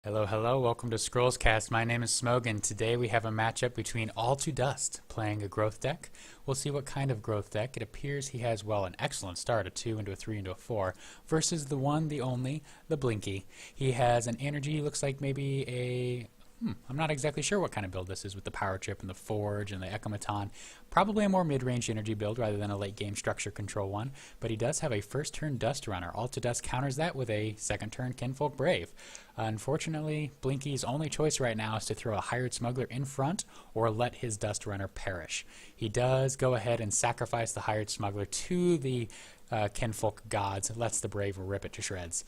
Hello, hello, welcome to Scrollscast. My name is Smog, and today we have a matchup between AllToDust playing a growth deck. We'll see what kind of growth deck. It appears he has, well, an excellent start, a 2 into a 3 into a 4, versus the one, the only, the Blinky. He has an energy, looks like maybe a... I'm not exactly sure what kind of build this is with the power chip and the forge and the Echomaton. Probably a more mid-range energy build rather than a late-game structure control one, but he does have a first-turn Dust Runner. AllToDust counters that with a second-turn Kinfolk Brave. Unfortunately, Blinky's only choice right now is to throw a Hired Smuggler in front or let his Dust Runner perish. He does go ahead and sacrifice the Hired Smuggler to the Kinfolk Gods, lets the Brave rip it to shreds.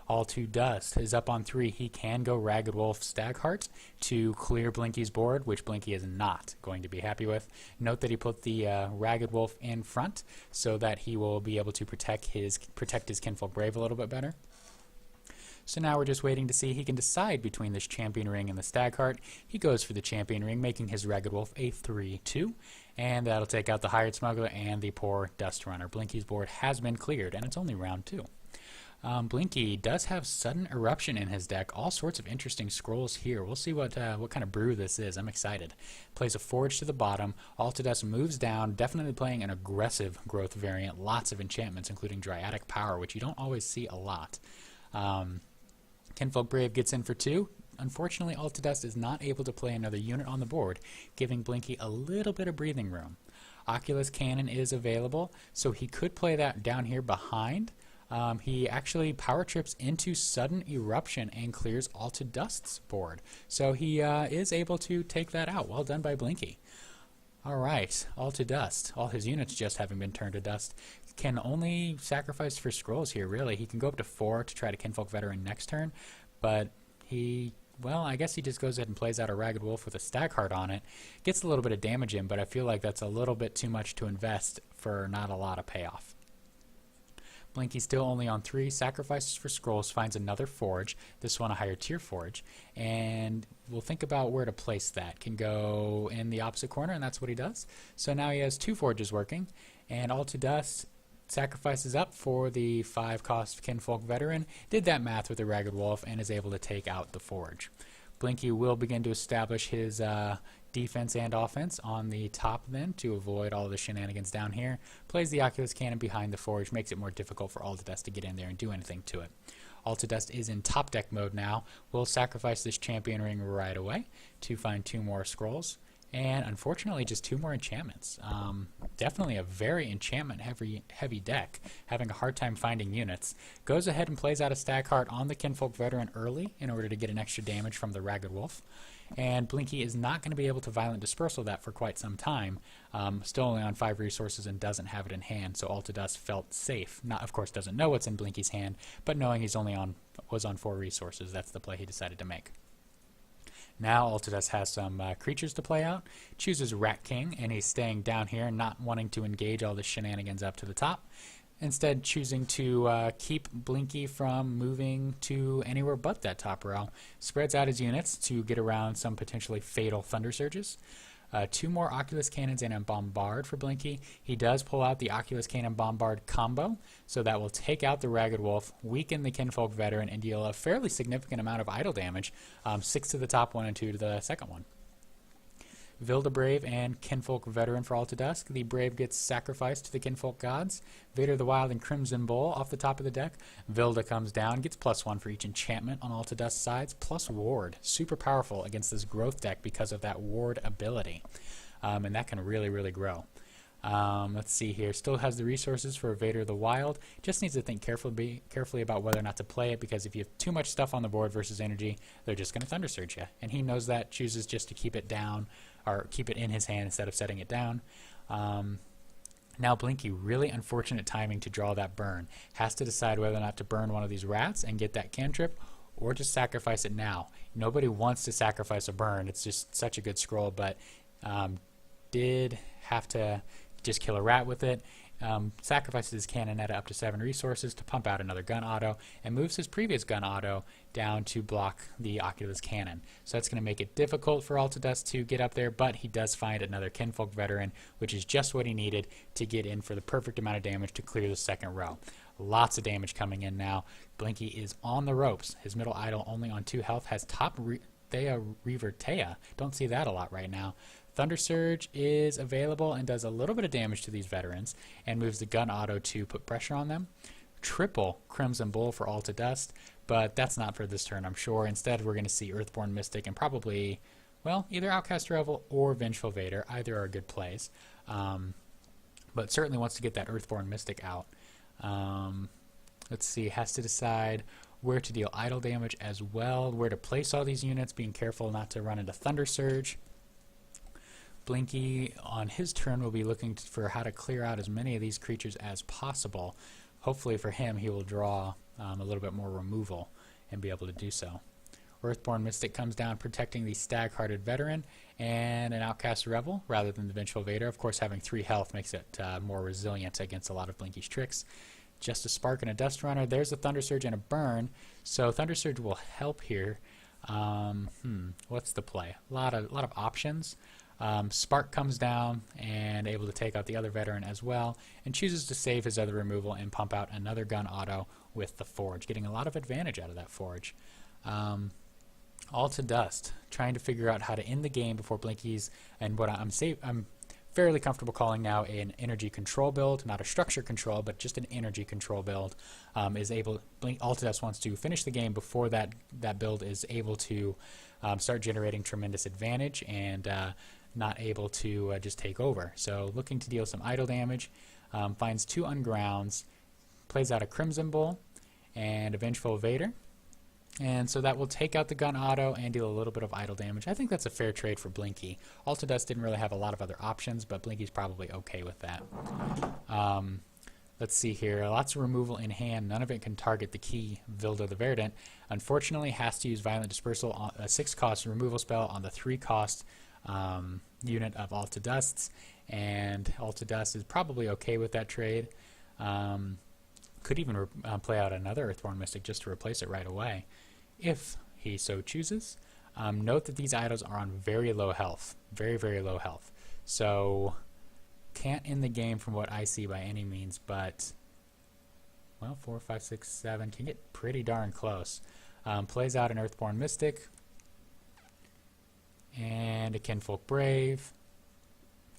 AllToDust is up on 3. He can go Ragged Wolf Stagheart to clear Blinky's board, which Blinky is not going to be happy with. Note that he put the Ragged Wolf in front so that he will be able to protect his Kinfolk Brave a little bit better. So now we're just waiting to see he can decide between this Champion Ring and the Stagheart. He goes for the Champion Ring, making his Ragged Wolf a 3-2, and that'll take out the Hired Smuggler and the poor Dust Runner. Blinky's board has been cleared, and it's only round 2. Blinky does have Sudden Eruption in his deck. All sorts of interesting scrolls here. We'll see what kind of brew this is. I'm excited. Plays a Forge to the bottom. AllToDust moves down, definitely playing an aggressive growth variant. Lots of enchantments, including Dryadic Power, which you don't always see a lot. Kinfolk Brave gets in for 2. Unfortunately, AllToDust is not able to play another unit on the board, giving Blinky a little bit of breathing room. Oculus Cannon is available, so he could play that down here behind. He actually power trips into Sudden Eruption and clears AllToDust's board. So he is able to take that out. Well done by Blinky. Alright, AllToDust, all his units just having been turned to dust, can only sacrifice for scrolls here, really. He can go up to 4 to try to Kinfolk Veteran next turn, but well, I guess he just goes ahead and plays out a Ragged Wolf with a Stagheart on it. Gets a little bit of damage in, but I feel like that's a little bit too much to invest for not a lot of payoff. Blinky still only on 3, sacrifices for scrolls, finds another Forge, this one a higher tier Forge, and we'll think about where to place that. Can go in the opposite corner, and that's what he does. So now he has 2 Forges working, and AllToDust sacrifices up for the 5-cost Kinfolk Veteran, did that math with the Ragged Wolf, and is able to take out the Forge. Blinky will begin to establish his defense and offense on the top then to avoid all the shenanigans down here. Plays the Oculus Cannon behind the Forge, makes it more difficult for AllToDust to get in there and do anything to it. AllToDust is in top deck mode now. We'll sacrifice this Champion Ring right away to find 2 more scrolls. And unfortunately, just 2 more enchantments. Definitely a very enchantment heavy deck, having a hard time finding units. Goes ahead and plays out a Stagheart on the Kinfolk Veteran early in order to get an extra damage from the Ragged Wolf. And Blinky is not going to be able to Violent Dispersal that for quite some time. Still only on 5 resources and doesn't have it in hand, so AllToDust felt safe. Not, of course, doesn't know what's in Blinky's hand, but knowing he's only was on 4 resources, that's the play he decided to make. Now AllToDust has some creatures to play out, chooses Rat King, and he's staying down here, not wanting to engage all the shenanigans up to the top. Instead choosing to keep Blinky from moving to anywhere but that top row. Spreads out his units to get around some potentially fatal Thunder Surges. 2 more Oculus Cannons and a Bombard for Blinky. He does pull out the Oculus Cannon Bombard combo, so that will take out the Ragged Wolf, weaken the Kinfolk Veteran, and deal a fairly significant amount of idle damage. 6 to the top one and 2 to the second one. Vilda Brave and Kinfolk Veteran for AllToDust. The Brave gets sacrificed to the Kinfolk Gods. Vader the Wild and Crimson Bull off the top of the deck. Vilda comes down, gets +1 for each enchantment on AllToDust sides, plus Ward. Super powerful against this growth deck because of that Ward ability. And that can really, really grow. Let's see here. Still has the resources for Vader the Wild. Just needs to think carefully about whether or not to play it, because if you have too much stuff on the board versus energy, they're just going to Thunder Surge you. And he knows that, chooses just to keep it down, or keep it in his hand instead of setting it down. Now Blinky, really unfortunate timing to draw that burn. Has to decide whether or not to burn one of these rats and get that cantrip, or just sacrifice it now. Nobody wants to sacrifice a burn. It's just such a good scroll, but did have to just kill a rat with it. Sacrifices his Cannonetta up to 7 resources to pump out another gun auto, and moves his previous gun auto down to block the Oculus Cannon. So that's going to make it difficult for AllToDust to get up there, but he does find another Kinfolk Veteran, which is just what he needed to get in for the perfect amount of damage to clear the second row. Lots of damage coming in now. Blinky is on the ropes. His middle idol only on 2 health, has top Thea Reaver Thea. Don't see that a lot right now. Thunder Surge is available and does a little bit of damage to these veterans and moves the gun auto to put pressure on them. Triple Crimson Bull for AllToDust, but that's not for this turn, I'm sure. Instead, we're going to see Earthborn Mystic and probably, well, either Outcast Revel or Vengeful Vader. Either are good plays. But certainly wants to get that Earthborn Mystic out. Let's see, has to decide where to deal idle damage as well, where to place all these units, being careful not to run into Thunder Surge. Blinky, on his turn, will be looking for how to clear out as many of these creatures as possible. Hopefully for him, he will draw a little bit more removal and be able to do so. Earthborn Mystic comes down, protecting the Stag-Hearted Veteran and an Outcast Revel rather than the Vengeful Vader. Of course, having 3 health makes it more resilient against a lot of Blinky's tricks. Just a Spark and a Dust Runner. There's a Thunder Surge and a Burn, so Thunder Surge will help here. What's the play? A lot of options. Spark comes down and able to take out the other veteran as well, and chooses to save his other removal and pump out another gun auto with the Forge, getting a lot of advantage out of that Forge. AllToDust, trying to figure out how to end the game before Blinky's, and what I'm fairly comfortable calling now an energy control build, not a structure control, but just an energy control build. AllToDust wants to finish the game before that build is able to start generating tremendous advantage and not able to just take over. So looking to deal some idle damage, finds 2 ungrounds, plays out a Crimson Bull and a Vengeful Vader. And so that will take out the gun auto and deal a little bit of idle damage. I think that's a fair trade for Blinky. AllToDust didn't really have a lot of other options, but Blinky's probably okay with that. Let's see here. Lots of removal in hand. None of it can target the key Vilda the Verdant. Unfortunately, has to use Violent Dispersal on a 6-cost removal spell on the 3-cost unit of AllToDust's, and AllToDust is probably okay with that trade. Could even play out another Earthborn Mystic just to replace it right away, if he so chooses. Note that these idols are on very low health, very, very low health. So can't end the game from what I see by any means, but, well, 4, 5, 6, 7 can get pretty darn close. Plays out an Earthborn Mystic and a Kinfolk Brave,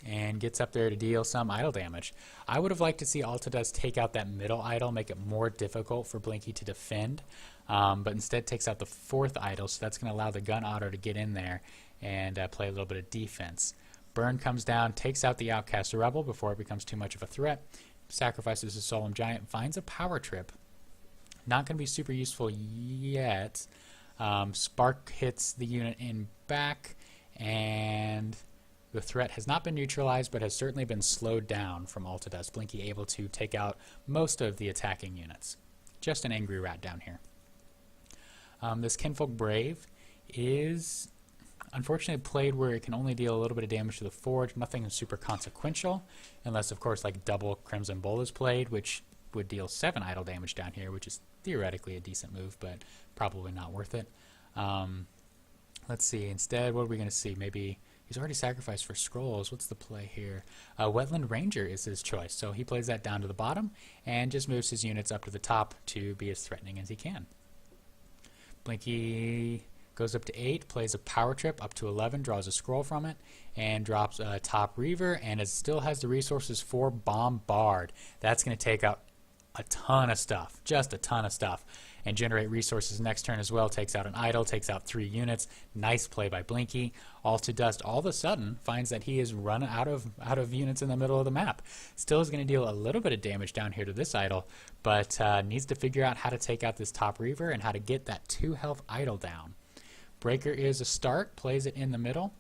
and gets up there to deal some idle damage. I would have liked to see AllToDust take out that middle idol, make it more difficult for Blinky to defend, but instead takes out the 4th idol, so that's going to allow the gun auto to get in there and play a little bit of defense. Burn comes down, takes out the Outcast Rebel before it becomes too much of a threat, sacrifices a Solemn Giant, finds a Power Trip. Not going to be super useful yet. Spark hits the unit in back, and the threat has not been neutralized, but has certainly been slowed down from AllToDust. Blinky able to take out most of the attacking units. Just an Angry Rat down here. This Kinfolk Brave is unfortunately played where it can only deal a little bit of damage to the Forge. Nothing super consequential, unless of course like double Crimson Bull is played, which would deal 7 idle damage down here, which is theoretically a decent move, but probably not worth it. Let's see. Instead, what are we going to see? Maybe he's already sacrificed for Scrolls. What's the play here? Wetland Ranger is his choice, so he plays that down to the bottom and just moves his units up to the top to be as threatening as he can. Blinky goes up to 8, plays a Power Trip up to 11, draws a scroll from it, and drops a Top Reaver, and it still has the resources for Bombard. That's going to take out a ton of stuff, just a ton of stuff, and generate resources next turn as well. Takes out an idol, takes out 3 units. Nice play by Blinky. AllToDust all of a sudden finds that he is run out of units in the middle of the map. Still is going to deal a little bit of damage down here to this idol, but needs to figure out how to take out this Top Reaver and how to get that 2 health idol down. Breaker is a start, plays it in the middle.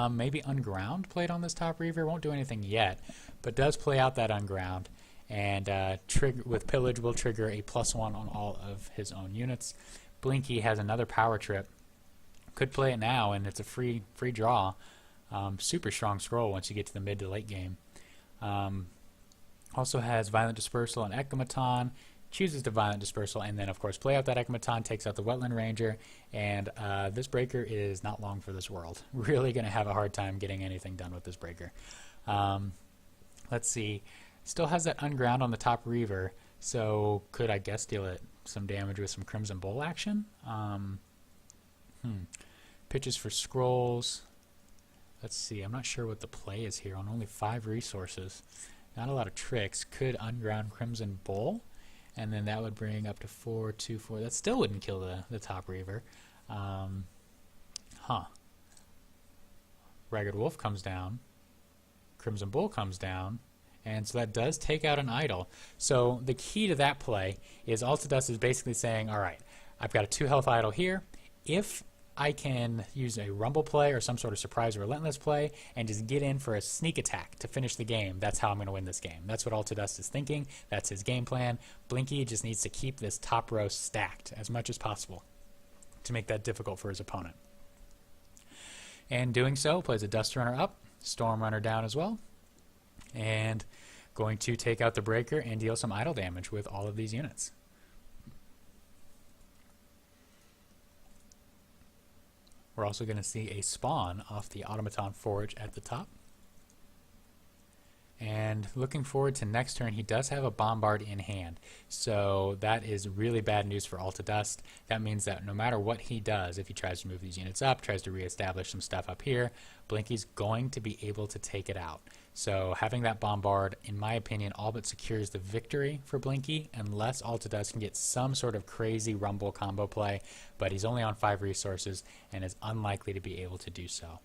Maybe Unground played on this Top Reaver. Won't do anything yet, but does play out that Unground. And trigger with Pillage will trigger a +1 on all of his own units. Blinky has another Power Trip. Could play it now, and it's a free draw. Super strong scroll once you get to the mid to late game. Also has Violent Dispersal and Ekamaton. Chooses to Violent Dispersal, and then of course play out that Ekamaton, takes out the Wetland Ranger, and this Breaker is not long for this world. Really going to have a hard time getting anything done with this Breaker. Let's see. Still has that Unground on the Top Reaver, So could I guess deal it some damage with some Crimson Bowl action? Pitches for scrolls. Let's see, I'm not sure what the play is here on only 5 resources. Not a lot of tricks. Could unground Crimson Bowl, and then that would bring up to 4, 2, 4. That still wouldn't kill the top Reaver. Ragged Wolf comes down. Crimson Bull comes down. And so that does take out an idol. So the key to that play is AllToDust is basically saying, all right, I've got a 2 health idol here. If I can use a rumble play or some sort of surprise relentless play and just get in for a sneak attack to finish the game, that's how I'm going to win this game. That's what AllToDust is thinking. That's his game plan. Blinky just needs to keep this top row stacked as much as possible to make that difficult for his opponent. And doing so, plays a Dust Runner up, Storm Runner down as well, and going to take out the Breaker and deal some idle damage with all of these units. We're also going to see a spawn off the Automaton Forge at the top. And looking forward to next turn, he does have a Bombard in hand. So that is really bad news for AllToDust. That means that no matter what he does, if he tries to move these units up, tries to reestablish some stuff up here, Blinky's going to be able to take it out. So having that Bombard, in my opinion, all but secures the victory for Blinky, unless AllToDust can get some sort of crazy Rumble combo play, but he's only on 5 resources and is unlikely to be able to do so.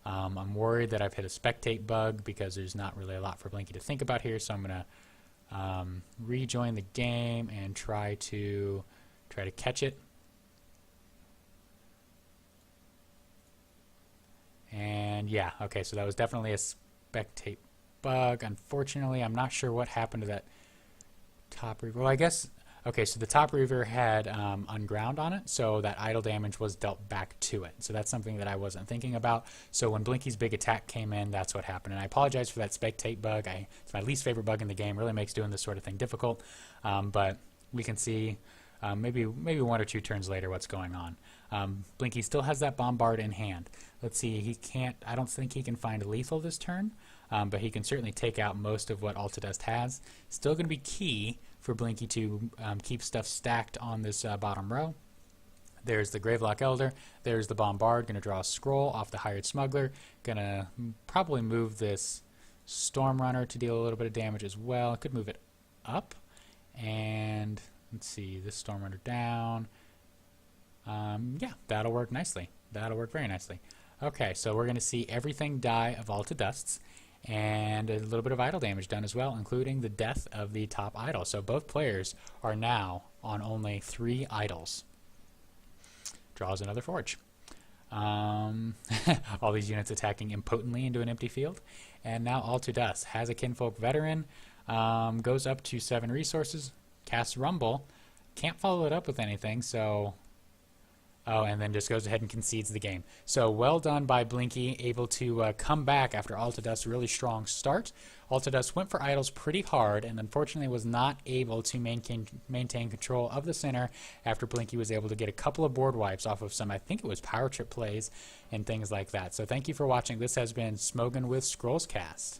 I'm worried that I've hit a spectate bug because there's not really a lot for Blinky to think about here, so I'm going to rejoin the game and try to catch it. And yeah, okay, so that was definitely a spectate bug. Unfortunately, I'm not sure what happened to that top Reaver. Well, I guess, okay, so the top Reaver had unground on it, so that idle damage was dealt back to it. So that's something that I wasn't thinking about. So when Blinky's big attack came in, that's what happened. And I apologize for that spectate bug. It's my least favorite bug in the game. Really makes doing this sort of thing difficult. But we can see maybe 1 or 2 turns later what's going on. Blinky still has that Bombard in hand. Let's see, I don't think he can find lethal this turn, but he can certainly take out most of what AllToDust has. Still going to be key for Blinky to keep stuff stacked on this bottom row. There's the Gravelock Elder, there's the Bombard, going to draw a scroll off the Hired Smuggler, going to probably move this Storm Runner to deal a little bit of damage as well. Could move it up, and let's see, this Storm Runner down. Yeah, that'll work nicely. That'll work very nicely. Okay, so we're going to see everything die of AllToDust's, and a little bit of idle damage done as well, including the death of the top idol. So both players are now on only 3 idols. Draws another Forge. All these units attacking impotently into an empty field. And now AllToDust has a Kinfolk Veteran, goes up to 7 resources, casts Rumble, can't follow it up with anything, so... Oh, and then just goes ahead and concedes the game. So well done by Blinky, able to come back after AllToDust's really strong start. AllToDust went for idols pretty hard and unfortunately was not able to maintain control of the center after Blinky was able to get a couple of board wipes off of some, I think it was power trip plays and things like that. So thank you for watching. This has been Smogan with Scrollscast.